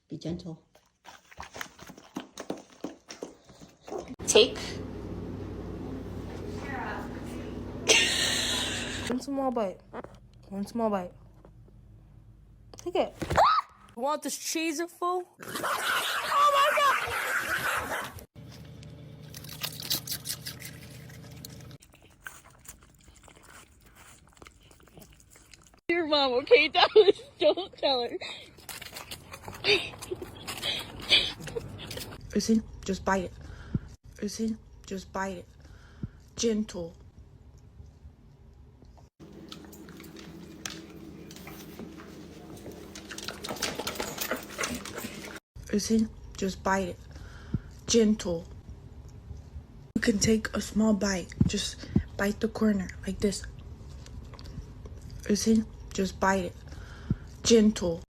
Be gentle. Take. One small bite. One small bite. Take it. You want this cheese full? Oh my god! Your mom, okay, Dallas? Don't tell her. Uzi, just bite it. Uzi, just bite it. Gentle. Uzi, just bite it. Gentle. You can take a small bite. Just bite the corner like this. Uzi, just bite it. Gentle.